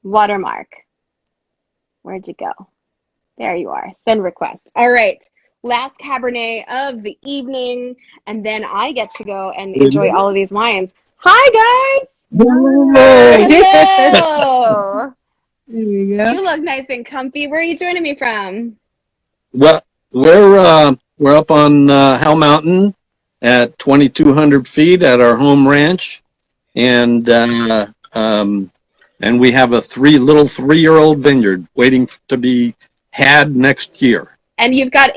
WaterMark. Where'd you go? There you are. Send request. All right. Last Cabernet of the evening, and then I get to go and enjoy all of these wines. Hi, guys. Hello. There you go. You look nice and comfy. Where are you joining me from? Well, we're up on Hell Mountain at 2,200 feet at our home ranch, and we have a three-year-old vineyard waiting to be had next year. And you've got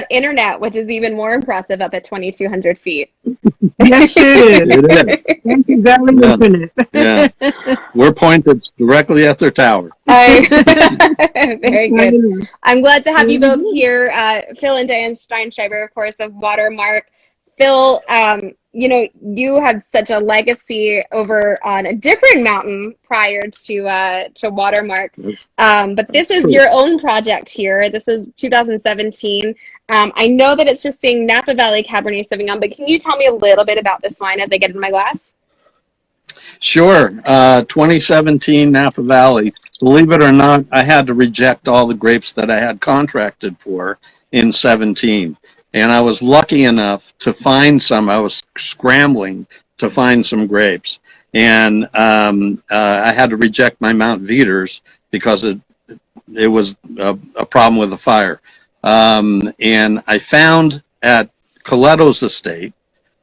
internet, which is even more impressive up at 2,200 feet. Yes, it is. It is. Thank you, Valley Infinite. Yeah, we're pointed directly at their tower. Very good. I'm glad to have you both here, Phil and Diane Steinschriber, of course, of WaterMark. Phil, you had such a legacy over on a different mountain prior to WaterMark. But this is your own project here. This is 2017. I know that it's just saying Napa Valley Cabernet Sauvignon, but can you tell me a little bit about this wine as I get in my glass? Sure. 2017 Napa Valley. Believe it or not, I had to reject all the grapes that I had contracted for in 17. And I was lucky enough to find some. I was scrambling to find some grapes. And I had to reject my Mount Veters because it was a problem with the fire. And I found at Coletto's estate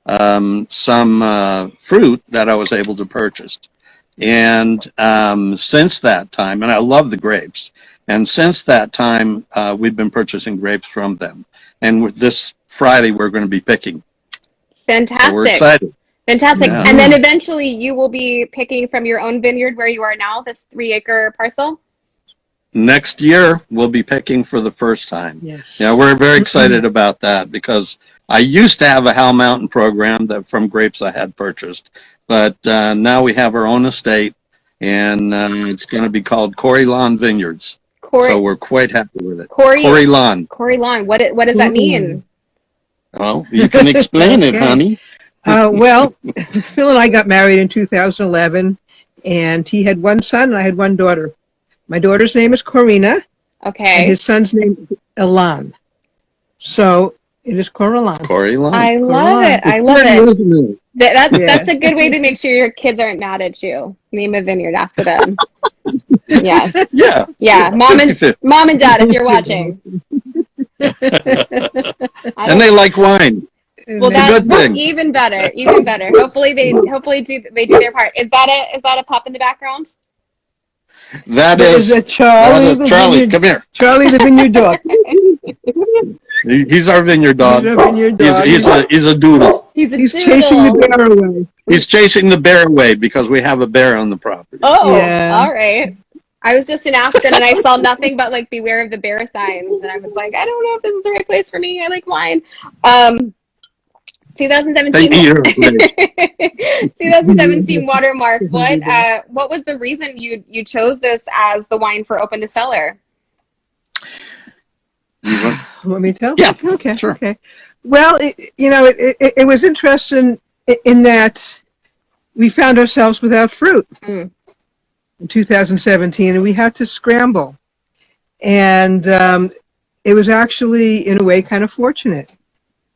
some fruit that I was able to purchase. And since that time, and I love the grapes, and since that time, we've been purchasing grapes from them. And this Friday, we're going to be picking. Fantastic. So we're excited. Fantastic. Yeah. And then eventually you will be picking from your own vineyard where you are now, this 3-acre parcel? Next year, we'll be picking for the first time. Yes. Yeah, we're very excited about that because I used to have a Hal Mountain program from grapes I had purchased. But now we have our own estate, and it's going to be called Corey Lawn Vineyards. So we're quite happy with it. Corey Lawn. Corey Lawn. What does that mean? Well, you can explain it, honey. Well, Phil and I got married in 2011, and he had one son and I had one daughter. My daughter's name is Corina. Okay. And his son's name is Elan. So it is Corey Lawn. Corey Lawn. I love it. I love it. That's a good way to make sure your kids aren't mad at you. Name a vineyard after them. Yes. Yeah. Yeah. Mom and Dad, if you're watching. And they like wine. Well, that's a good thing. Even better. Even better. Hopefully they do their part. Is that a pup in the background? That is Charlie. Come here. Charlie the vineyard dog. He's our vineyard dog. He's a doodle. He's chasing the bear away. He's chasing the bear away because we have a bear on the property. Oh, yeah. All right. I was just in Aspen and I saw nothing but like beware of the bear signs, and I was like, I don't know if this is the right place for me. I like wine. 2017. 2017 WaterMark. What was the reason you chose this as the wine for Open to Cellar? Want me to tell? Yeah. Okay. Sure. Okay. Well, it was interesting in that we found ourselves without fruit in 2017, and we had to scramble. And it was actually, in a way, kind of fortunate.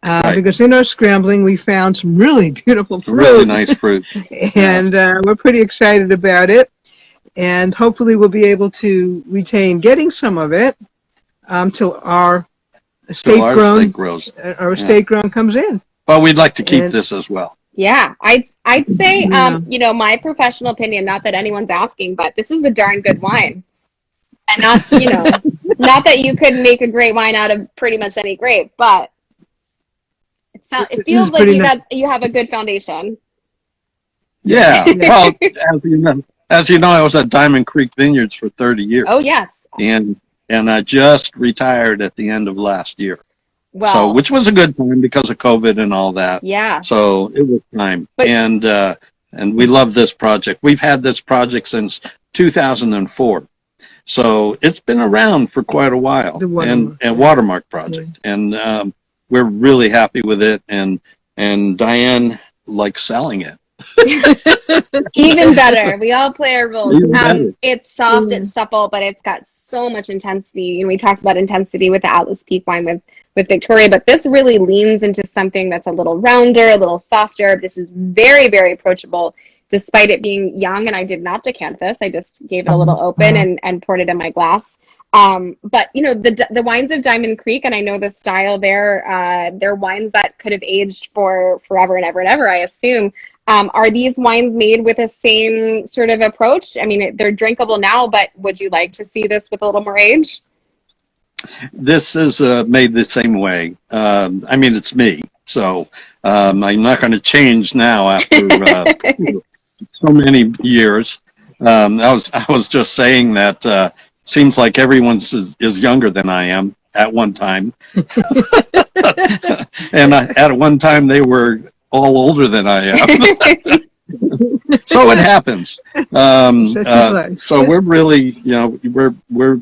Right. Because in our scrambling, we found some really beautiful fruit. Really nice fruit. And we're pretty excited about it. And hopefully we'll be able to retain getting some of it till our estate grown comes in. But we'd like to keep this as well. Yeah, I'd say, my professional opinion, not that anyone's asking, but this is a darn good wine. And not that you could make a great wine out of pretty much any grape, but it feels like you have a good foundation. Yeah. Well, as you know, I was at Diamond Creek Vineyards for 30 years. Oh, yes. And I just retired at the end of last year. Well, which was a good time because of COVID and all that. Yeah. So it was time. And we love this project. We've had this project since 2004. So it's been around for quite a while. And WaterMark project. And we're really happy with it, and Diane likes selling it. Even better. We all play our roles. Even better. It's soft, it's supple, but it's got so much intensity. And we talked about intensity with the Atlas Peak wine with Victoria, but this really leans into something that's a little rounder, a little softer. This is very, very approachable, despite it being young. And I did not decant this. I just gave it a little open and poured it in my glass. But you know, the wines of Diamond Creek, and I know the style there, they're wines that could have aged for forever and ever and ever, I assume. Are these wines made with the same sort of approach? I mean, they're drinkable now, but would you like to see this with a little more age? This is made the same way. I mean, it's me, so I'm not going to change now after so many years. I was just saying that seems like everyone's is younger than I am at one time, and at one time they were all older than I am. So it happens. So we're really, you know, we're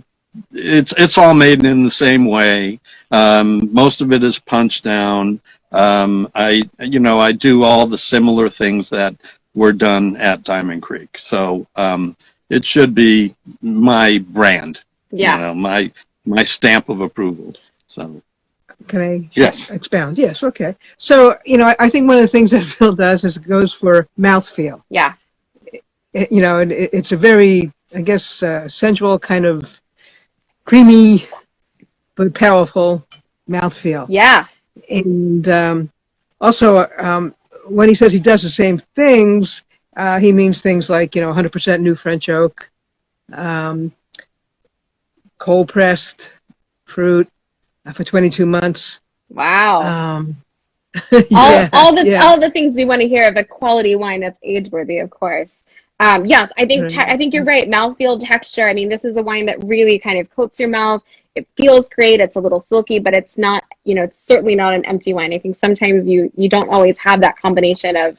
it's all made in the same way. Most of it is punched down. I do all the similar things that were done at Diamond Creek. So it should be my brand. Yeah. You know, my stamp of approval. So. Can I Yes. expound? Yes, okay. So, you know, I think one of the things that Phil does is it goes for mouthfeel. Yeah. It's a very, I guess, sensual kind of creamy but powerful mouthfeel. Yeah. And also, when he says he does the same things, he means things like, 100% new French oak, cold pressed fruit for 22 months. Wow. Yeah, all the things we want to hear of a quality wine that's age-worthy, of course. Yes, I think you're right. Mouthfeel, texture. I mean, this is a wine that really kind of coats your mouth. It feels great. It's a little silky, but it's not, it's certainly not an empty wine. I think sometimes you don't always have that combination of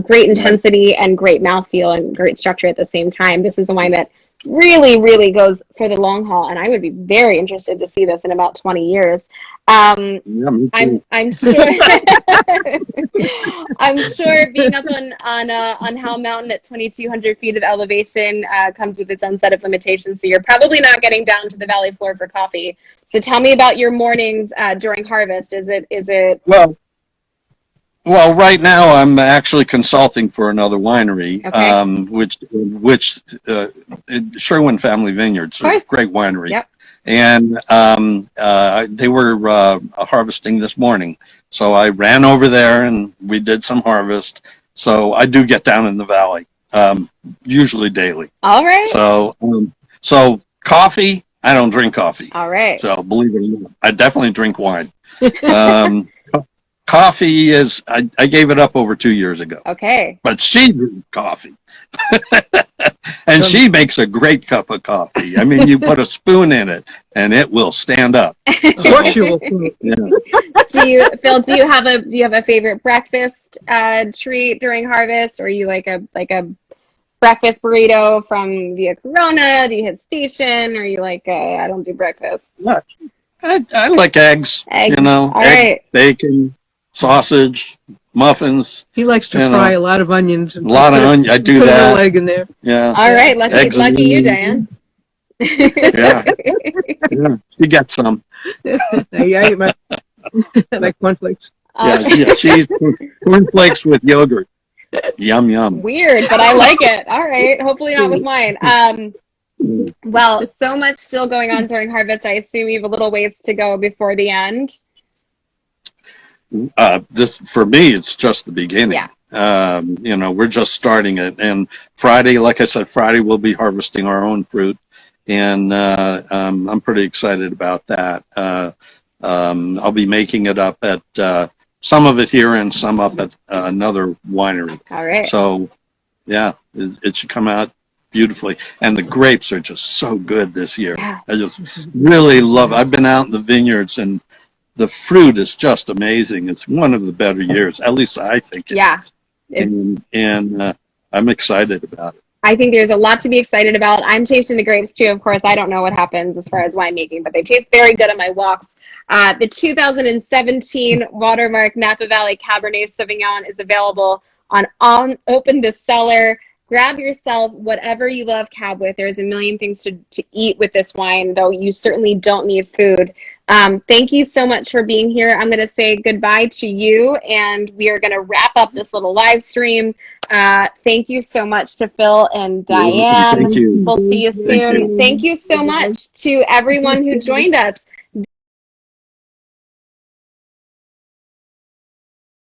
great intensity and great mouthfeel and great structure at the same time. This is a wine that really, really goes for the long haul, and I would be very interested to see this in about 20 years. I'm sure. I'm sure being up on Howell Mountain at 2,200 feet of elevation comes with its own set of limitations. So you're probably not getting down to the valley floor for coffee. So tell me about your mornings during harvest. Is it? Well, right now I'm actually consulting for another winery, okay. which Sherwin Family Vineyards, a great winery. Yep. And they were harvesting this morning. So I ran over there and we did some harvest. So I do get down in the valley, usually daily. All right. So coffee, I don't drink coffee. All right. So believe it or not, I definitely drink wine. Coffee is, I gave it up over 2 years ago. Okay. But she drinks coffee. And she makes a great cup of coffee. I mean, you put a spoon in it and it will stand up. So, yeah. Phil, do you have a favorite breakfast treat during harvest? Or are you like a breakfast burrito from Via Corona? Do you hit station? Or are you like, I don't do breakfast? I like eggs. Eggs. All right. Bacon, sausage, muffins. He likes to fry a lot of onions. A lot of onions. I do that. Put a little egg in there. Yeah. All right. Lucky you, Diane. Yeah. She gets some. Yeah, I eat my cornflakes. Yeah. She's cornflakes with yogurt. Yum, yum. Weird, but I like it. All right. Hopefully not with mine. Well, so much still going on during harvest. I assume you have a little ways to go before the end. This, for me, it's just the beginning. Yeah. We're just starting it. And Friday, like I said, Friday we'll be harvesting our own fruit. And I'm pretty excited about that. I'll be making it up at some of it here and some up at another winery. All right. So, yeah, it should come out beautifully. And the grapes are just so good this year. Yeah. I just really love it. I've been out in the vineyards and the fruit is just amazing. It's one of the better years, at least I think it is. And I'm excited about it. I think there's a lot to be excited about. I'm tasting the grapes too. Of course, I don't know what happens as far as winemaking, but they taste very good on my walks. The 2017 WaterMark Napa Valley Cabernet Sauvignon is available on open to cellar. Grab yourself whatever you love cab with. There's a million things to eat with this wine, though you certainly don't need food. Thank you so much for being here. I'm going to say goodbye to you, and we are going to wrap up this little live stream. Thank you so much to Phil and Diane. Thank you. We'll see you soon. Thank you so much to everyone who joined us.